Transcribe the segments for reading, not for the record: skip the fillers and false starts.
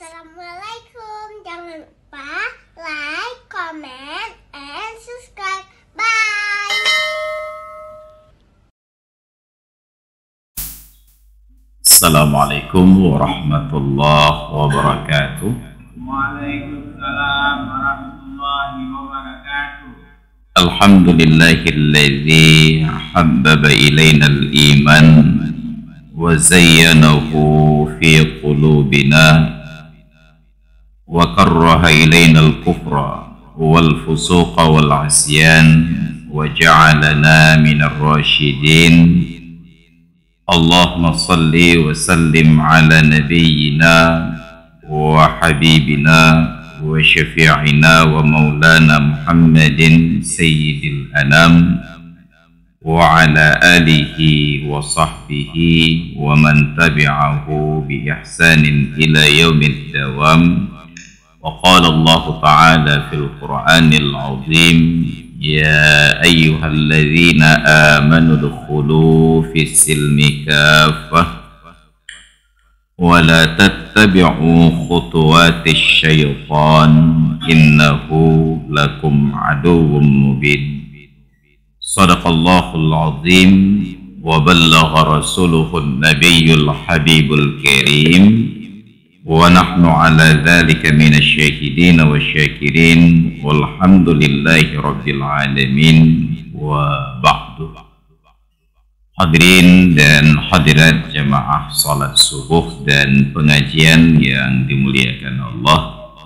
Assalamualaikum. Jangan lupa like, comment, and subscribe. Bye. Assalamualaikum warahmatullahi wabarakatuh. Waalaikumsalam warahmatullahi wabarakatuh. Alhamdulillahilladzi habbaba ilaina al-iman wa zayyanahu fi qulubina wa karraha ilaina al-kufra wal fusuqa wal 'asyan wa ja'alana minar rasyidin. Allahumma salli wa sallim ala nabiyyina wa habibina wa syafi'ina wa maulana Muhammadin sayyidil anam wa ala alihi wa sahbihi wa man tabi'ahu bi ihsanin ila yaumid dawam. Wa qala Allah ta'ala fil Qur'anil 'azim, ya ayyuhalladzina amanu dukhulu fis silmi kaffah wa la tattabi'u khutuwatis syaitan innahu lakum aduwwum mubin. Sadaqallahul azim wa ballagha rasuluhun nabiyyul habibul karim wa nahnu ala dhalika minasy syahidin wa syakirin walhamdulillahi rabbil alamin wa ba'du. Hadirin dan hadirat jamaah salat subuh dan pengajian yang dimuliakan Allah,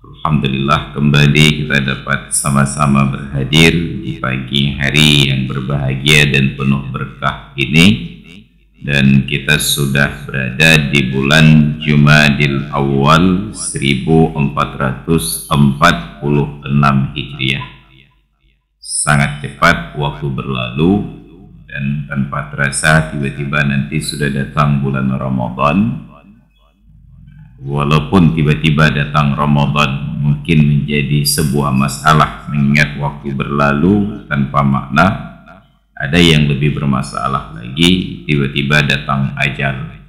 alhamdulillah kembali kita dapat sama-sama berhadir di pagi hari yang berbahagia dan penuh berkah ini. Dan kita sudah berada di bulan Jumadil Awal 1446 Hijriah. Sangat cepat waktu berlalu, dan tanpa terasa tiba-tiba nanti sudah datang bulan Ramadan. Walaupun tiba-tiba datang Ramadan mungkin menjadi sebuah masalah, mengingat waktu berlalu tanpa makna. Ada yang lebih bermasalah lagi, tiba-tiba datang ajal.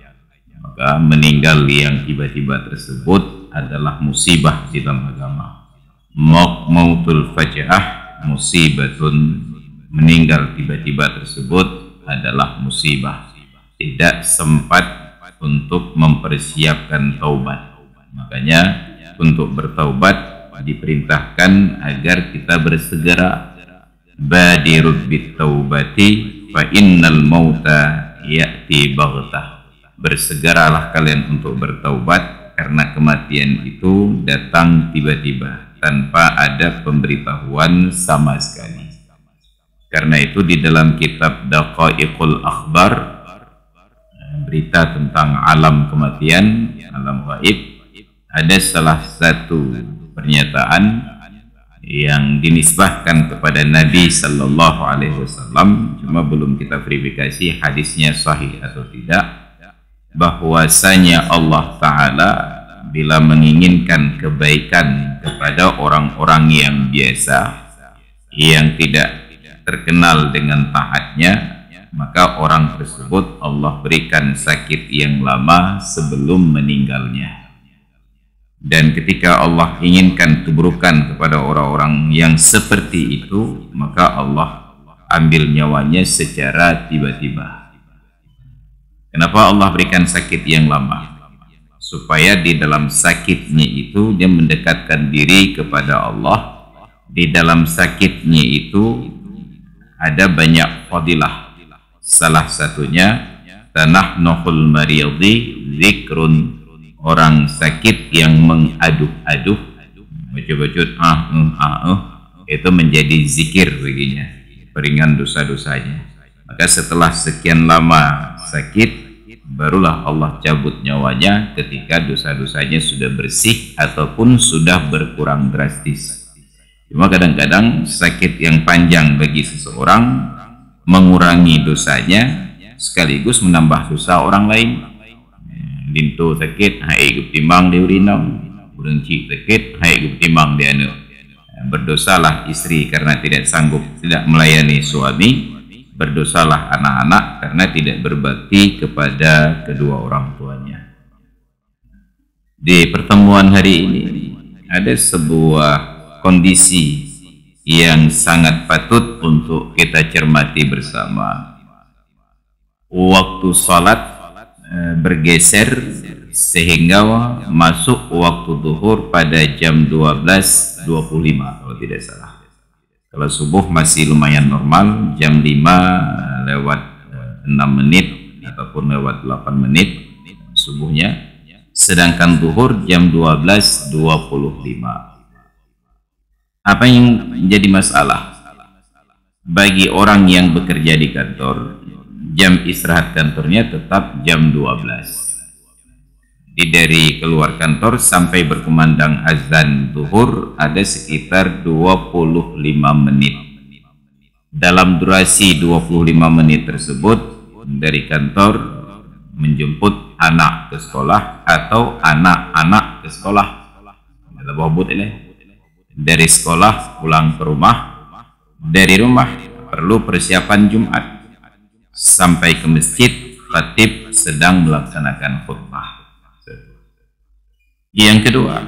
Maka meninggal yang tiba-tiba tersebut adalah musibah di dalam agama. Mautul faja'ah musibatun. Meninggal tiba-tiba tersebut adalah musibah. Tidak sempat untuk mempersiapkan taubat. Makanya untuk bertaubat diperintahkan agar kita bersegera. Badirud bit taubati fa innal mauta ya'ti baghtah. Bersegeralah kalian untuk bertaubat karena kematian itu datang tiba-tiba tanpa ada pemberitahuan sama sekali. Karena itu di dalam kitab Daqaiqul Akhbar, berita tentang alam kematian, alam gaib, ada salah satu pernyataan yang dinisbahkan kepada Nabi Sallallahu Alaihi Wasallam, cuma belum kita verifikasi hadisnya sahih atau tidak, bahwasanya Allah Ta'ala bila menginginkan kebaikan kepada orang-orang yang biasa, yang tidak terkenal dengan taatnya, maka orang tersebut Allah berikan sakit yang lama sebelum meninggalnya. Dan ketika Allah inginkan keburukan kepada orang-orang yang seperti itu, maka Allah ambil nyawanya secara tiba-tiba. Kenapa Allah berikan sakit yang lama? Supaya di dalam sakitnya itu dia mendekatkan diri kepada Allah. Di dalam sakitnya itu ada banyak fadilah. Salah satunya tanahnuhul mariyadhi zikrun. Orang sakit yang mengaduh-aduh, baca-baca itu menjadi zikir baginya, peringan dosa-dosanya. Maka setelah sekian lama sakit, barulah Allah cabut nyawanya ketika dosa-dosanya sudah bersih ataupun sudah berkurang drastis. Cuma kadang-kadang sakit yang panjang bagi seseorang mengurangi dosanya sekaligus menambah dosa orang lain. Lintu sakit, hai gup timang dia urinam. Berengci sakit, hai gup timang dia anu. Berdosalah istri karena tidak sanggup, tidak melayani suami. Berdosalah anak-anak karena tidak berbakti kepada kedua orang tuanya. Di pertemuan hari ini ada sebuah kondisi yang sangat patut untuk kita cermati bersama. Waktu salat bergeser sehingga masuk waktu zuhur pada jam 12.25 kalau tidak salah. Kalau subuh masih lumayan normal, jam 5 lewat 6 menit ataupun lewat 8 menit subuhnya. Sedangkan zuhur jam 12.25. Apa yang menjadi masalah? Bagi orang yang bekerja di kantor, jam istirahat kantornya tetap jam 12. Dari keluar kantor sampai berkumandang azan zuhur ada sekitar 25 menit. Dalam durasi 25 menit tersebut, dari kantor menjemput anak ke sekolah atau anak-anak ke sekolah. Dari sekolah pulang ke rumah, dari rumah perlu persiapan Jumat, sampai ke masjid khatib sedang melaksanakan khutbah. Yang kedua,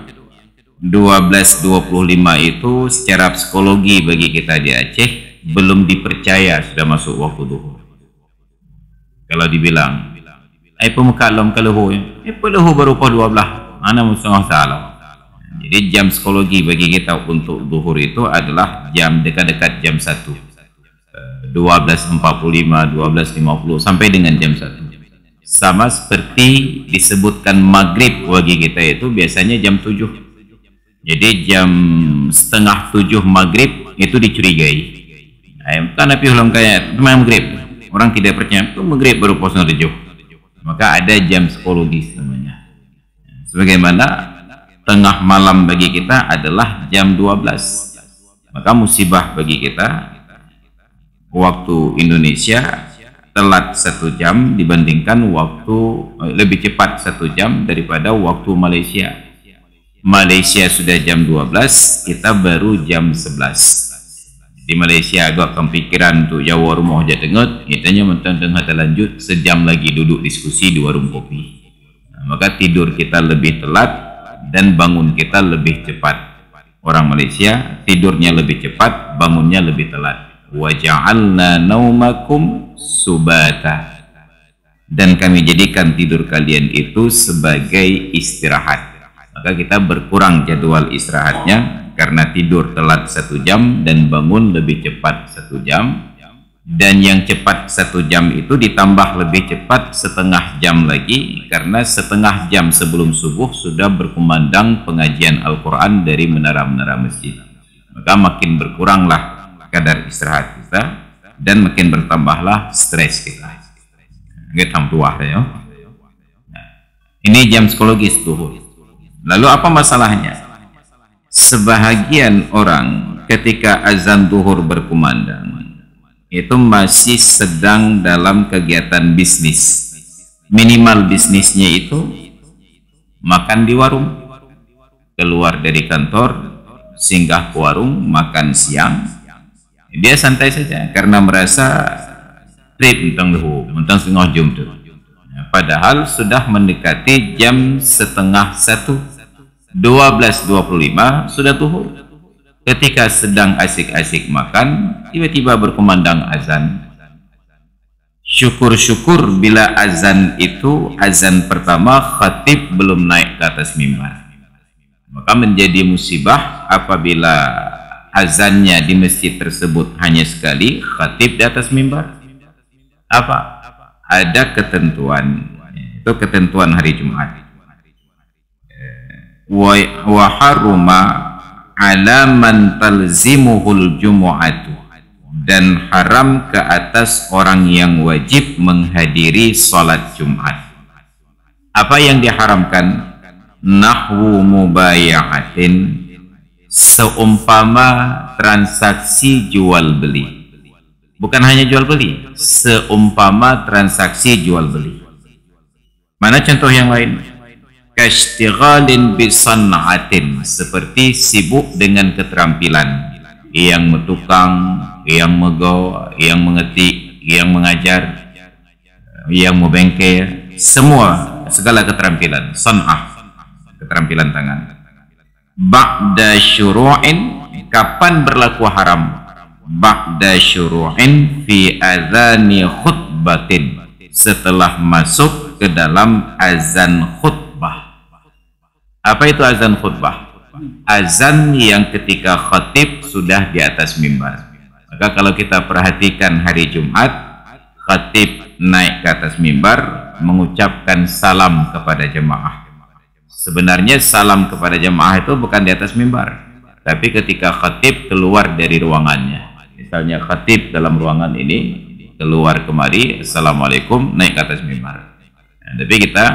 12.25 itu secara psikologi bagi kita di Aceh belum dipercaya sudah masuk waktu zuhur. Kalau dibilang pemukalam kalau peluh baru pukul 12, ana setengah salah. Jadi jam psikologi bagi kita untuk zuhur itu adalah jam dekat-dekat jam 1, 12.45, 12.50 sampai dengan jam 1. Sama seperti disebutkan maghrib bagi kita itu biasanya jam 7. Jadi jam setengah 7 maghrib itu dicurigai. Tapi ulang kayak maghrib, orang tidak percaya itu maghrib baru pos 7. Maka ada jam psikologis namanya. Sebagaimana tengah malam bagi kita adalah jam 12. Maka musibah bagi kita waktu Indonesia telat 1 jam dibandingkan waktu lebih cepat 1 jam daripada waktu Malaysia. Malaysia sudah jam 12, kita baru jam 11. Di Malaysia agak kepikiran untuk Jawa rumah aja dengar, kitanya mentang-tengah lanjut sejam lagi duduk diskusi di warung kopi. Maka tidur kita lebih telat dan bangun kita lebih cepat. Orang Malaysia tidurnya lebih cepat, bangunnya lebih telat. Wa ja'alna naumakum subata. Dan kami jadikan tidur kalian itu sebagai istirahat. Maka kita berkurang jadwal istirahatnya karena tidur telat 1 jam dan bangun lebih cepat 1 jam. Dan yang cepat 1 jam itu ditambah lebih cepat setengah jam lagi, karena setengah jam sebelum subuh sudah berkumandang pengajian Al-Quran dari menara-menara masjid. Maka makin berkuranglah kadar istirahat kita dan makin bertambahlah stres kita. Ini jam psikologis zuhur. Lalu apa masalahnya? Sebahagian orang ketika azan zuhur berkumandang itu masih sedang dalam kegiatan bisnis. Minimal bisnisnya itu makan di warung, keluar dari kantor, singgah ke warung, makan siang. Dia santai saja karena merasa trip mentang setengah jam tu. Padahal sudah mendekati jam setengah 1. 12.25 sudah zuhur. Ketika sedang asik-asik makan, tiba-tiba berkumandang azan. Syukur-syukur bila azan itu azan pertama khatib belum naik ke atas mimbar. Maka menjadi musibah apabila azannya di masjid tersebut hanya sekali, khatib di atas mimbar. Apa? Ada ketentuan, itu ketentuan hari Jumat. Wa haruma ala man talzimuhul jumu'atu, dan haram ke atas orang yang wajib menghadiri salat Jumat. Apa yang diharamkan? Nahwu mubayahatin, seumpama transaksi jual beli. Bukan hanya jual beli, seumpama transaksi jual beli. Mana contoh yang lain? Kashtighalin bisan'atin, seperti sibuk dengan keterampilan, yang metukang, yang mego, yang mengetik, yang mengajar, yang membengkel, semua segala keterampilan, san'ah. keterampilan tangan. Ba'da syuru'in, kapan berlaku haram? Ba'da syuru'in fi adzani khutbatin, setelah masuk ke dalam azan khutbah. Apa itu azan khutbah? Azan yang ketika khatib sudah di atas mimbar. Maka kalau kita perhatikan hari Jumat, khatib naik ke atas mimbar mengucapkan salam kepada jemaah. Sebenarnya salam kepada jemaah itu bukan di atas mimbar, tapi ketika khatib keluar dari ruangannya. Misalnya khatib dalam ruangan ini, keluar kemari, assalamualaikum, naik ke atas mimbar. Nah, tapi kita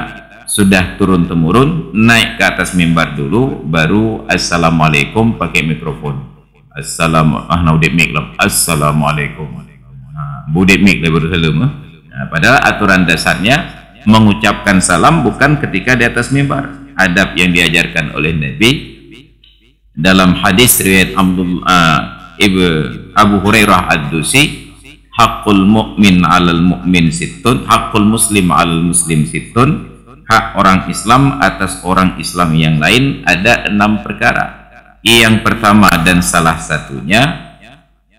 sudah turun-temurun, naik ke atas mimbar dulu, baru assalamualaikum pakai mikrofon. Assalamualaikum. Budek mik baru salam. Padahal aturan dasarnya mengucapkan salam bukan ketika di atas mimbar. Adab yang diajarkan oleh Nabi dalam hadis riwayat Abu Hurairah Ad-Dusi, haqqul mu'min 'alal mu'min sittun, haqqul muslim 'alal muslim sittun, hak orang Islam atas orang Islam yang lain ada 6 perkara. Yang pertama dan salah satunya,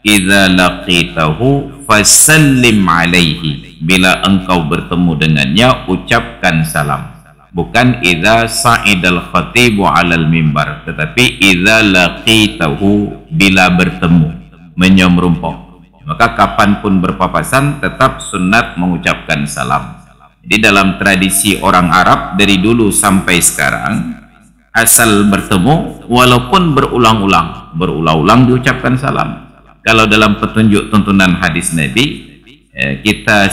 idza laqitahu fasallim alaihi, bila engkau bertemu dengannya ucapkan salam. Bukan idza sa'idal khatibu 'alal mimbar, tetapi idza laqitahu, bila bertemu, menyomrumpok. Maka kapanpun berpapasan tetap sunat mengucapkan salam. Jadi dalam tradisi orang Arab dari dulu sampai sekarang, asal bertemu walaupun berulang-ulang diucapkan salam. Kalau dalam petunjuk tuntunan hadis Nabi, kita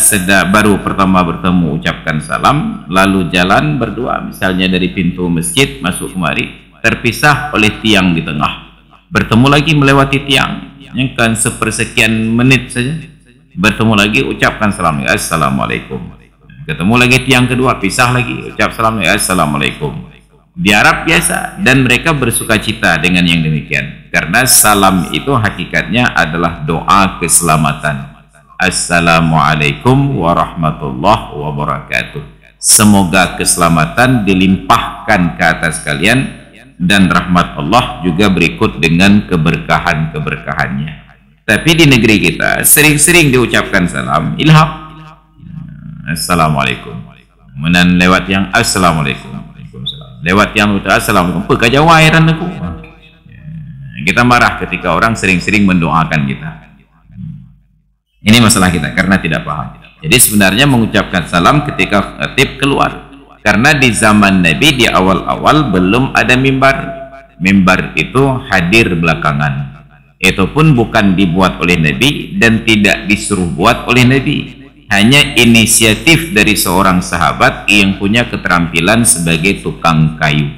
baru pertama bertemu ucapkan salam, lalu jalan berdua, misalnya dari pintu masjid masuk kemari, terpisah oleh tiang di tengah, bertemu lagi melewati tiang, yang kan sepersekian menit saja, bertemu lagi ucapkan salam, assalamualaikum. Ketemu lagi tiang kedua, pisah lagi, ucap salam, assalamualaikum. Di Arab biasa, dan mereka bersuka cita dengan yang demikian, karena salam itu hakikatnya adalah doa keselamatan. Assalamualaikum warahmatullahi wabarakatuh. Semoga keselamatan dilimpahkan ke atas kalian dan rahmat Allah juga berikut dengan keberkahan-keberkahannya. Tapi di negeri kita sering-sering diucapkan salam ilham. Assalamualaikum. Menan lewat yang assalamualaikum. Lewat yang assalamualaikum. Pekajawairan aku. Kita marah ketika orang sering-sering mendoakan kita. Ini masalah kita karena tidak paham. Jadi sebenarnya mengucapkan salam ketika khatib keluar. Karena di zaman Nabi di awal-awal belum ada mimbar. Mimbar itu hadir belakangan. Itu pun bukan dibuat oleh Nabi dan tidak disuruh buat oleh Nabi. Hanya inisiatif dari seorang sahabat yang punya keterampilan sebagai tukang kayu.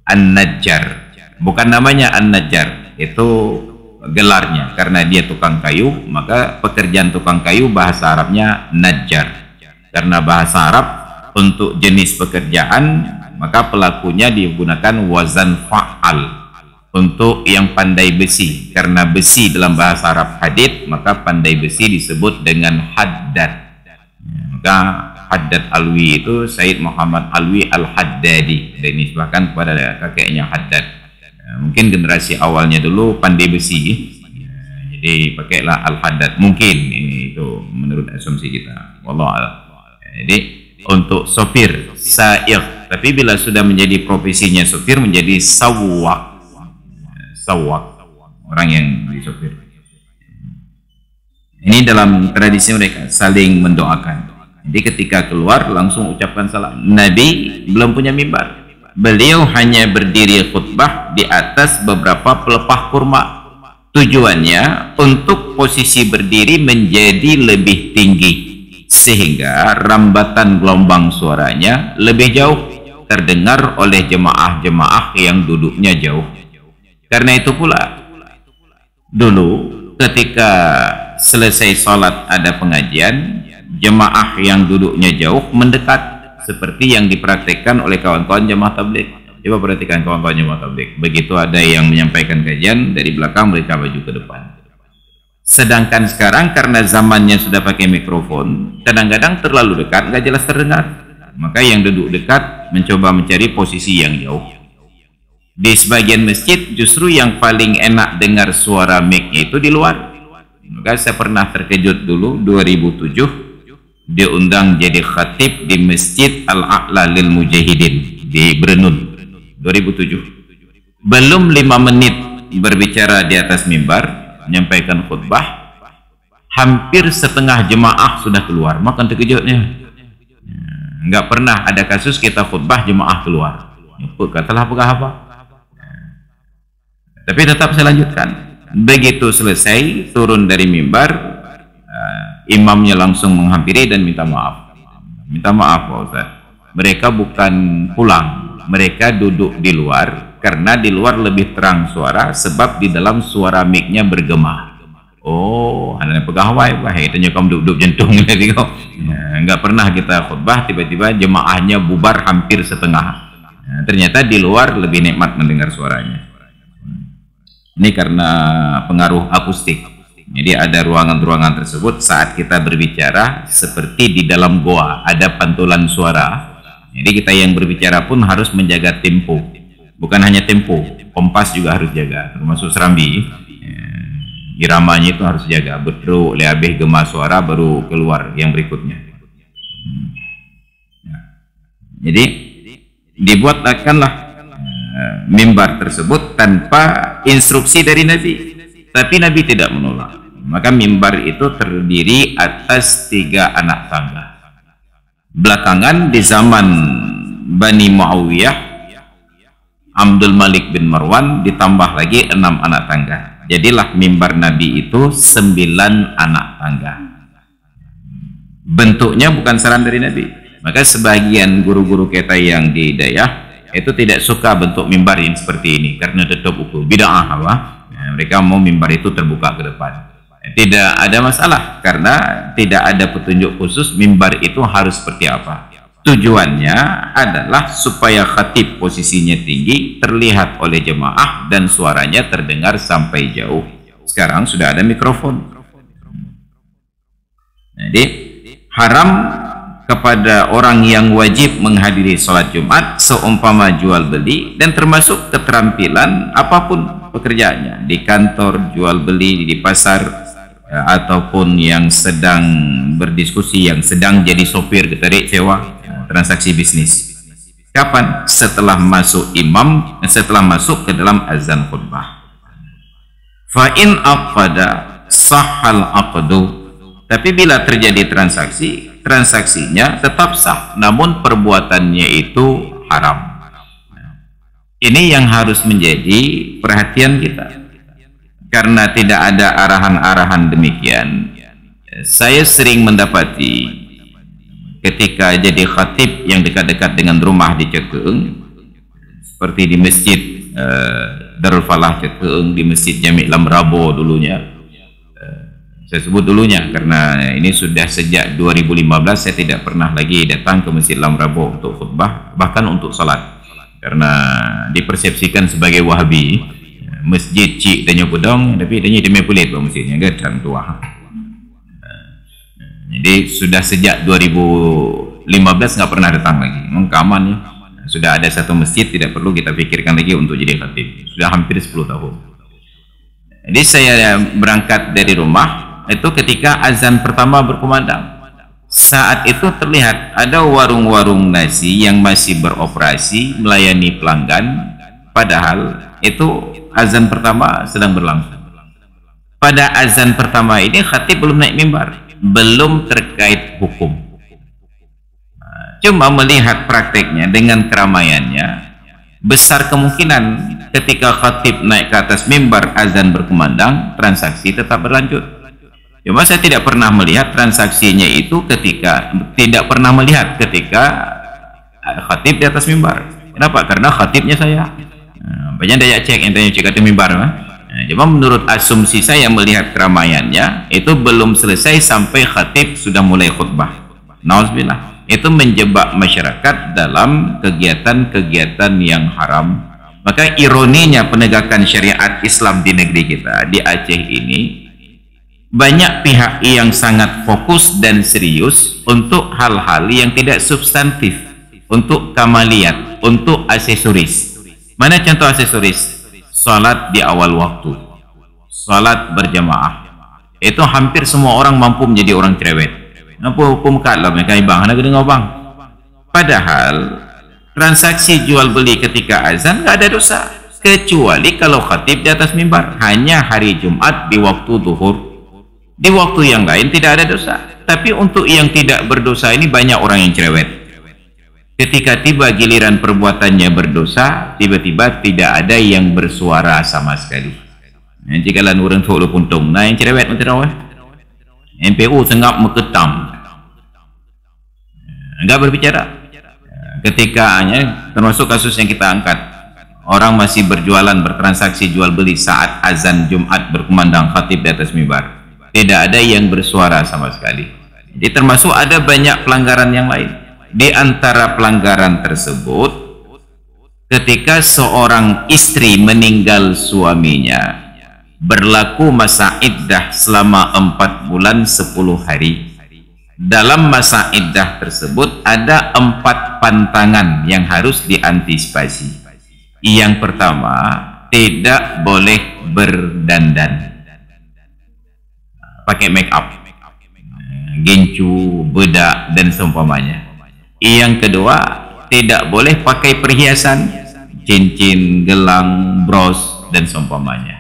An-Najjar. Bukan namanya An-Najjar. Itu gelarnya, karena dia tukang kayu, maka pekerjaan tukang kayu bahasa Arabnya najjar. Karena bahasa Arab untuk jenis pekerjaan, maka pelakunya digunakan wazan fa'al. Untuk yang pandai besi, karena besi dalam bahasa Arab hadid, maka pandai besi disebut dengan haddad. Maka Haddad Alwi itu Said Muhammad Alwi Al-Haddadi, dan dinisbahkan kepada kakeknya Haddad. Mungkin generasi awalnya dulu pandai besi, jadi pakailah Al-Haddad. Mungkin ini itu menurut asumsi kita. Wallahu a'lam. Jadi untuk sopir sa'iq, tapi bila sudah menjadi profesinya sopir menjadi sawwaq. Sawwaq, orang yang di sopir. Ini dalam tradisi mereka saling mendoakan. Jadi ketika keluar langsung ucapkan salam. Nabi belum punya mimbar. Beliau hanya berdiri khutbah di atas beberapa pelepah kurma. Tujuannya untuk posisi berdiri menjadi lebih tinggi, sehingga rambatan gelombang suaranya lebih jauh terdengar oleh jemaah-jemaah yang duduknya jauh. Karena itu pula, dulu ketika selesai sholat ada pengajian, jemaah yang duduknya jauh mendekat, seperti yang dipraktekkan oleh kawan-kawan jemaah tabligh. Coba perhatikan kawan-kawan jemaah tabligh. Begitu ada yang menyampaikan kajian, dari belakang mereka maju ke depan. Sedangkan sekarang karena zamannya sudah pakai mikrofon, kadang-kadang terlalu dekat, nggak jelas terdengar. Maka yang duduk dekat mencoba mencari posisi yang jauh. Di sebagian masjid justru yang paling enak dengar suara mic itu di luar. Maka saya pernah terkejut dulu 2007 diundang jadi khatib di Masjid Al-A'la lil Mujahidin di Brenun 2007. Belum 5 menit berbicara di atas mimbar menyampaikan khutbah, hampir setengah jemaah sudah keluar. Makan terkejutnya. Enggak pernah ada kasus kita khutbah jemaah keluar. Katalah apa? Tapi tetap saya lanjutkan. Begitu selesai turun dari mimbar, imamnya langsung menghampiri dan minta maaf. Minta maaf Pak Ustaz. Mereka bukan pulang, mereka duduk di luar karena di luar lebih terang suara sebab di dalam suara mic-nya bergema. Oh, ada pegawai, wah itu nyokam duduk jentung tadi kau. Enggak pernah kita khutbah tiba-tiba jemaahnya bubar hampir setengah. Ternyata di luar lebih nikmat mendengar suaranya. Ini karena pengaruh akustik. Jadi ada ruangan-ruangan tersebut saat kita berbicara seperti di dalam goa, ada pantulan suara. Jadi kita yang berbicara pun harus menjaga tempo. Bukan hanya tempo, kompas juga harus jaga, termasuk serambi. Iramanya itu harus jaga, betul lebih gema suara baru keluar yang berikutnya. Jadi dibuatkanlah mimbar tersebut tanpa instruksi dari Nabi, tapi Nabi tidak menolak. Maka mimbar itu terdiri atas 3 anak tangga. Belakangan di zaman Bani Muawiyah, Abdul Malik bin Marwan ditambah lagi 6 anak tangga. Jadilah mimbar Nabi itu 9 anak tangga. Bentuknya bukan saran dari Nabi. Maka sebagian guru-guru kita yang di Dayah itu tidak suka bentuk mimbar yang seperti ini karena tetap ukur bid'ah apa. Mereka mau mimbar itu terbuka ke depan. Tidak ada masalah karena tidak ada petunjuk khusus mimbar itu harus seperti apa. Tujuannya adalah supaya khatib posisinya tinggi, terlihat oleh jemaah dan suaranya terdengar sampai jauh. Sekarang sudah ada mikrofon. Jadi haram kepada orang yang wajib menghadiri sholat Jumat seumpama jual beli dan termasuk keterampilan apapun pekerjaannya, di kantor jual beli, di pasar, ataupun yang sedang berdiskusi, yang sedang jadi sopir getarik sewa, transaksi bisnis. Kapan? Setelah masuk imam, setelah masuk ke dalam azan khutbah. Fa in aqada sahhal aqdu. Tapi bila terjadi transaksi, transaksinya tetap sah, namun perbuatannya itu haram. Ini yang harus menjadi perhatian kita. Karena tidak ada arahan-arahan demikian, saya sering mendapati ketika jadi khatib yang dekat-dekat dengan rumah di Cekeung, seperti di masjid Darul Falah Cekeung, di masjid Jami' Lamrabo dulunya, saya sebut dulunya karena ini sudah sejak 2015 saya tidak pernah lagi datang ke masjid Lamrabo untuk khutbah, bahkan untuk salat, karena dipersepsikan sebagai Wahabi. Masjid Cik Tanya Pudong, tapi tanya demi kulit masjidnya kan tua. Jadi sudah sejak 2015 nggak pernah datang lagi. Mengkaman ya. Sudah ada satu masjid, tidak perlu kita pikirkan lagi untuk jadi khatib. Sudah hampir 10 tahun. Jadi saya berangkat dari rumah itu ketika azan pertama berkumandang. Saat itu terlihat ada warung-warung nasi yang masih beroperasi melayani pelanggan, padahal itu azan pertama sedang berlangsung. Pada azan pertama ini khatib belum naik mimbar, belum terkait hukum. Cuma melihat prakteknya dengan keramaiannya, besar kemungkinan ketika khatib naik ke atas mimbar azan berkumandang, transaksi tetap berlanjut. Cuma saya tidak pernah melihat transaksinya itu ketika khatib di atas mimbar. Kenapa? Karena khatibnya saya. Banyak daya cek yang tanya cek atau mimbar. Cuma menurut asumsi saya melihat keramaiannya itu belum selesai sampai khatib sudah mulai khutbah. Nauzubillah. Itu menjebak masyarakat dalam kegiatan-kegiatan yang haram. Maka ironinya penegakan syariat Islam di negeri kita, di Aceh ini, banyak pihak yang sangat fokus dan serius untuk hal-hal yang tidak substantif, untuk kamaliyat, untuk aksesoris. Mana contoh aksesoris? Salat di awal waktu, salat berjamaah. Itu hampir semua orang mampu menjadi orang cerewet. Apa muka lah mereka bang, nak dengar bang. Padahal transaksi jual beli ketika azan nggak ada dosa, kecuali kalau khatib di atas mimbar. Hanya hari Jumat di waktu zuhur, di waktu yang lain tidak ada dosa. Tapi untuk yang tidak berdosa ini banyak orang yang cerewet. Ketika tiba giliran perbuatannya berdosa, tiba-tiba tidak ada yang bersuara sama sekali. Jika lan orang tua lu puntung, nah yang cerewet macam mana? MPU sengap meketam, enggak berbicara. Ketika termasuk kasus yang kita angkat, orang masih berjualan, bertransaksi jual beli saat azan Jumat berkumandang khatib di atas mimbar, tidak ada yang bersuara sama sekali. Jadi termasuk ada banyak pelanggaran yang lain. Di antara pelanggaran tersebut, ketika seorang istri meninggal suaminya, berlaku masa iddah selama 4 bulan 10 hari. Dalam masa iddah tersebut ada 4 pantangan yang harus diantisipasi. Yang pertama, tidak boleh berdandan, pakai make up, gincu, bedak dan seumpamanya. Yang kedua, tidak boleh pakai perhiasan, cincin, gelang, bros dan seumpamanya.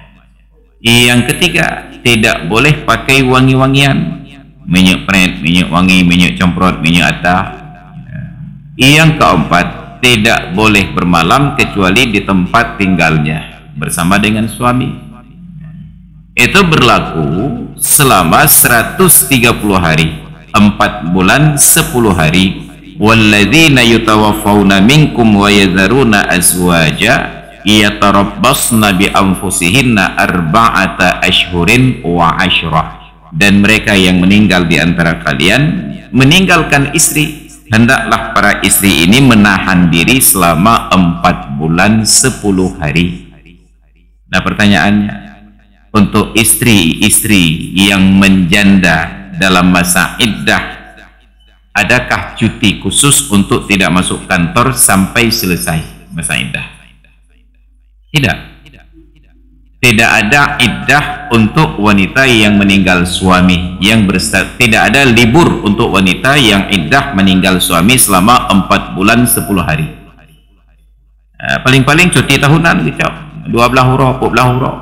Yang ketiga, tidak boleh pakai wangi-wangian, minyak pret, minyak wangi, minyak cemprot, minyak atah. Yang keempat, tidak boleh bermalam kecuali di tempat tinggalnya bersama dengan suami. Itu berlaku selama 130 hari, 4 bulan 10 hari. Walladzina yutawaffawna minkum wa yadharuna azwaja yatarabbasna bi anfusihinna arba'ata ashhurin wa ashrah. Dan mereka yang meninggal di antara kalian meninggalkan istri, hendaklah para istri ini menahan diri selama 4 bulan 10 hari. Nah pertanyaannya, untuk istri-istri yang menjanda dalam masa iddah, adakah cuti khusus untuk tidak masuk kantor sampai selesai masa iddah? Tidak. Tidak ada iddah untuk wanita yang meninggal suami, tidak ada libur untuk wanita yang iddah meninggal suami selama 4 bulan 10 hari. Paling-paling cuti tahunan dicap 12 huruf, 14 huruf.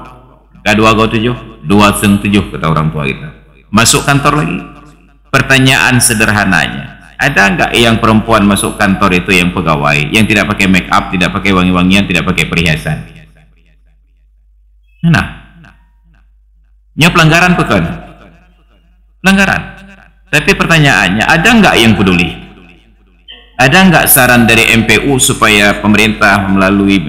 Kedua gau 7, 2/7 kata orang tua kita. Masuk kantor lagi. Pertanyaan sederhananya, ada enggak yang perempuan masuk kantor itu yang pegawai, yang tidak pakai make up, tidak pakai wangi-wangian, tidak pakai perhiasan? Nah, ini pelanggaran bukan? Pelanggaran. Tapi pertanyaannya, ada enggak yang peduli? Ada enggak saran dari MPU supaya pemerintah melalui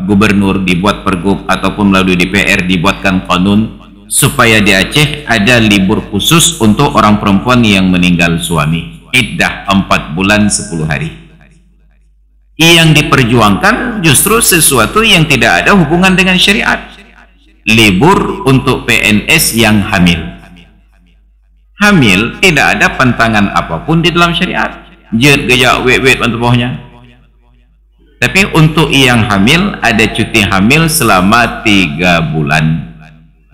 gubernur dibuat pergub ataupun melalui DPR dibuatkan kanun supaya di Aceh ada libur khusus untuk orang perempuan yang meninggal suami, iddah 4 bulan 10 hari. Yang diperjuangkan justru sesuatu yang tidak ada hubungan dengan syariat. Libur untuk PNS yang hamil. Hamil tidak ada pantangan apapun di dalam syariat. Jet gejak wet bantu bawahnya. Tapi untuk yang hamil ada cuti hamil selama 3 bulan.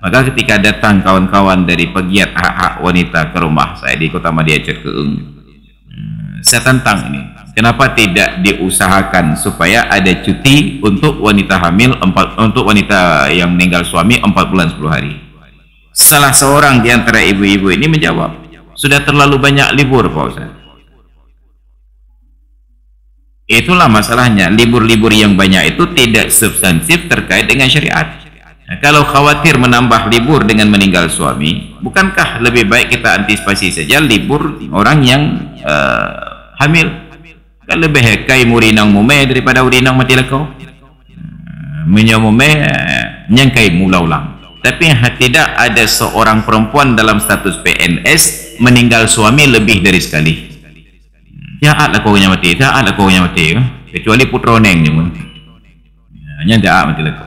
Maka ketika datang kawan-kawan dari pegiat hak-hak wanita ke rumah saya di Kota Madia Aceh Keung, saya tantang ini, kenapa tidak diusahakan supaya ada cuti untuk wanita hamil, untuk wanita yang meninggal suami 4 bulan 10 hari. Salah seorang di antara ibu-ibu ini menjawab, sudah terlalu banyak libur Pak Ustaz. Itulah masalahnya, libur-libur yang banyak itu tidak substansif terkait dengan syariat. Nah, kalau khawatir menambah libur dengan meninggal suami, bukankah lebih baik kita antisipasi saja libur orang yang hamil? Kan lebih hekai murinang mume daripada urinang mati lekau. Menyamume nyangkai mula ulang. Tapi tidak ada seorang perempuan dalam status PNS meninggal suami lebih dari sekali. Jahat lah kau mati, jahat lah kau mati, kecuali putra neng je mati. Hanya jahat mati lekau.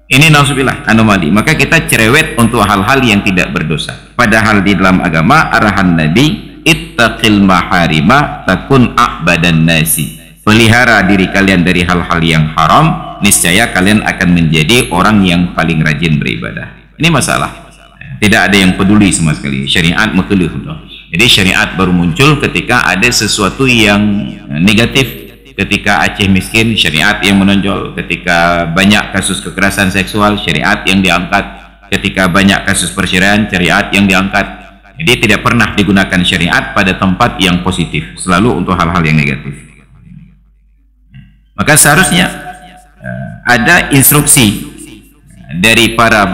Ini nauzubillah anomali. Maka kita cerewet untuk hal-hal yang tidak berdosa. Padahal di dalam agama arahan Nabi ittaqil maharima takun a'badan nasi. Pelihara diri kalian dari hal-hal yang haram, niscaya kalian akan menjadi orang yang paling rajin beribadah. Ini masalah. Tidak ada yang peduli sama sekali. Syariat makhluk. Jadi syariat baru muncul ketika ada sesuatu yang negatif. Ketika Aceh miskin, syariat yang menonjol. Ketika banyak kasus kekerasan seksual, syariat yang diangkat. Ketika banyak kasus perceraian, syariat yang diangkat. Jadi tidak pernah digunakan syariat pada tempat yang positif, selalu untuk hal-hal yang negatif. Maka seharusnya ada instruksi dari para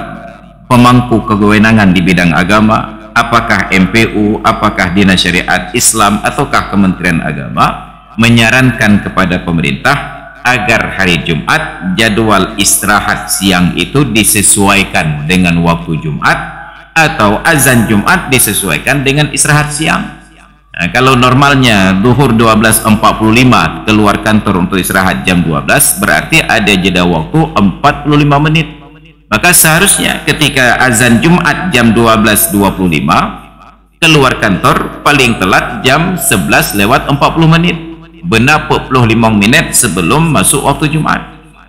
pemangku kewenangan di bidang agama, apakah MPU, apakah Dinas Syariat Islam, ataukah Kementerian Agama, menyarankan kepada pemerintah agar hari Jumat jadwal istirahat siang itu disesuaikan dengan waktu Jumat, atau azan Jumat disesuaikan dengan istirahat siang. Nah, kalau normalnya duhur 12.45 keluar kantor untuk istirahat jam 12, berarti ada jeda waktu 45 menit. Maka seharusnya ketika azan Jumat jam 12.25 keluar kantor paling telat jam 11 lewat 40 menit. Benar 45 menit sebelum masuk waktu Jumat.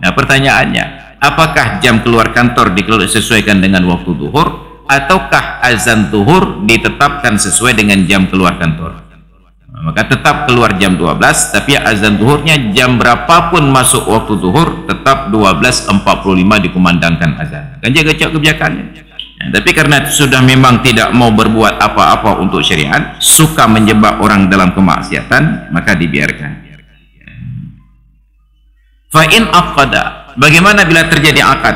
Nah, pertanyaannya, apakah jam keluar kantor disesuaikan dengan waktu duhur, ataukah azan zuhur ditetapkan sesuai dengan jam keluar kantor? Maka tetap keluar jam 12, tapi azan zuhurnya jam berapapun masuk waktu zuhur tetap 12.45 dikumandangkan azan. Kan jaga kebijakannya. Nah, tapi karena sudah memang tidak mau berbuat apa-apa untuk syariat, suka menjebak orang dalam kemaksiatan, maka dibiarkan. Fa'in aqada, bagaimana bila terjadi akad?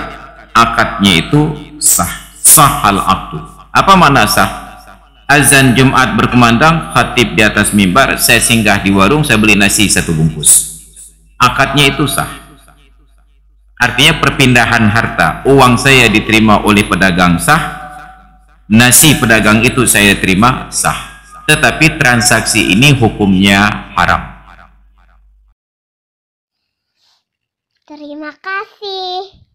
Akadnya itu sah. Sah al-aqdu. Apa makna sah? Azan Jumat berkumandang, khatib di atas mimbar, saya singgah di warung, saya beli nasi 1 bungkus. Akadnya itu sah. Artinya perpindahan harta, uang saya diterima oleh pedagang sah, nasi pedagang itu saya terima sah. Tetapi transaksi ini hukumnya haram. Terima kasih.